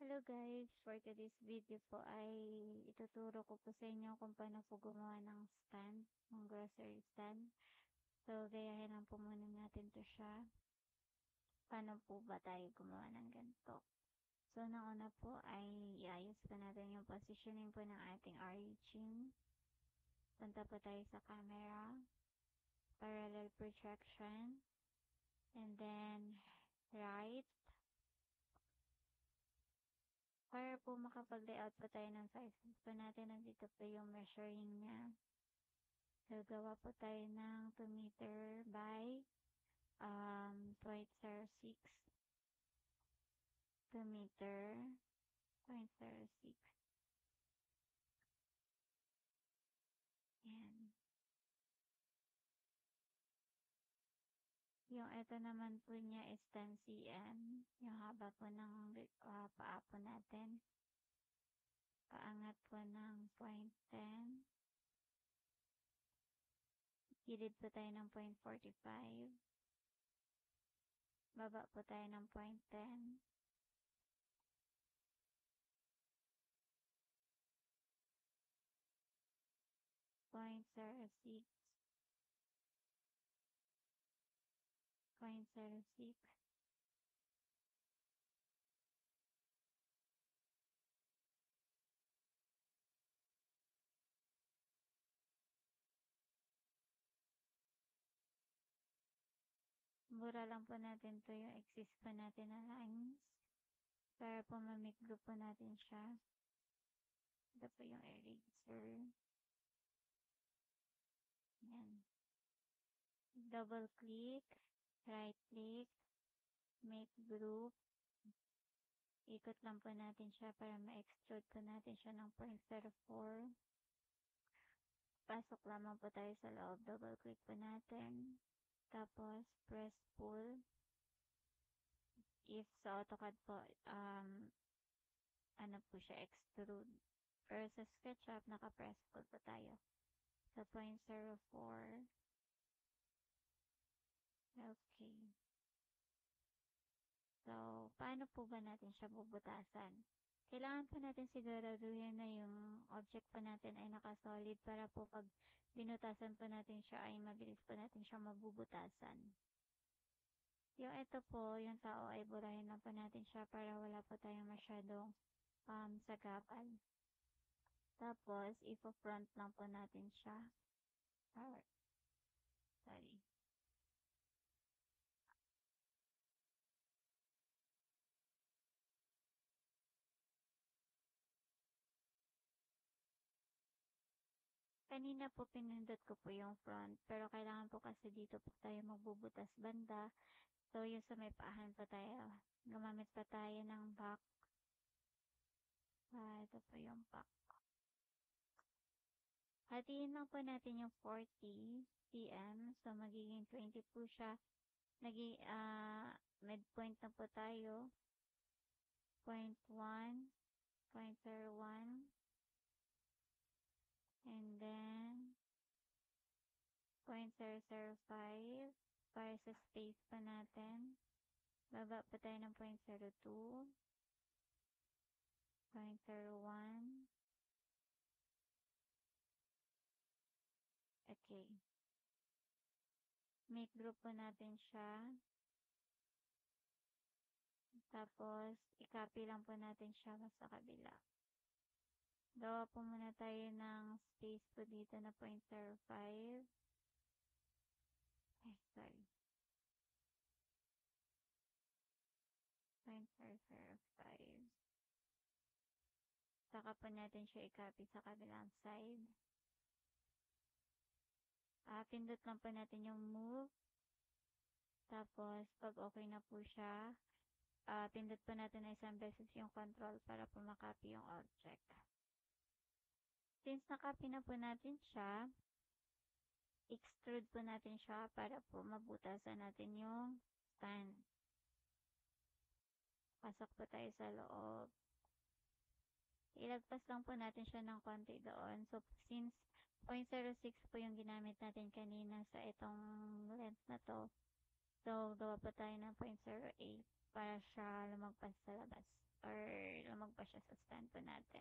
Hello guys, for today's video po ay ituturo ko po sa inyo kung paano po gumawa ng stand, ng grocery stand. So, gayahin lang po muna natin to siya. Paano po ba tayo gumawa ng ganito? So, nauna po ay iayos po natin yung positioning po ng ating origin. Punta po tayo sa camera, parallel projection, and then right. Para po makapag-layout po tayo ng sizes po natin, nandito po yung measuring niya. Gagawa po tayo ng 2 meter by 0.06. 2 meter, 0.06. Yan. Yung ito naman po niya is 10 cm. Yung haba po ng paa po natin. Paangat po ng 0.10. Gilid po tayo ng 0.45. Baba po tayo ng 0.10. 0.06. 0.06. Mura lang po natin to yung exist po natin na lines. Para po mamikro po natin siya. Ito po yung eraser. Yan. Double click. Right click. Make group. Ikot lang po natin siya para ma-extrude po natin siya ng 0.04. Pasok lamang po tayo sa loob. Double click po natin. Tapos, press pull. If sa AutoCAD po, ano po siya, extrude. Pero sa SketchUp, naka-press pull po tayo. Sa 0.04. Okay. So, paano po ba natin siya bubutasan? Kailangan po natin siguraduhin na yung object po natin ay nakasolid para po pag binutasan po natin siya ay mabilis po natin siya mabubutasan. Yung ito po, yung tao ay burahin lang po natin siya para wala po tayong masyadong sagabal. Tapos, ipo-front lang po natin siya. Sorry. Kanina po pinindot ko po yung front, pero kailangan po kasi dito po tayo magbubutas banda. So, yung sa may paahan pa tayo. Gumamit pa tayo ng back. Ito po yung back. Hatiin lang po natin yung 40 cm. So, magiging 20 po siya. Midpoint na po tayo. 0.1, 0.01. And then, 0.005 para sa space pa natin. Baba pa tayo ng 0.02, 0.01. Okay. Make group po natin siya. Tapos, i-copy lang po natin siya sa kabila. Gawa po muna tayo ng space po dito na 0.05. Ay, sorry. 0.005. Saka po natin siya i-copy sa kabilang side. Pindot lang po natin yung move. Tapos, pag okay na po siya, pindot po natin na isang beses yung control para po makopy yung object. Since nakopy na po natin siya, extrude po natin siya para po mabutasan natin yung stand. Pasok po tayo sa loob. Ilagpas lang po natin siya ng konti doon. So, since 0.06 po yung ginamit natin kanina sa itong length na to, so, gawa po tayo ng 0.08 para siya lumagpas sa labas. or lumagpas siya sa stand po natin.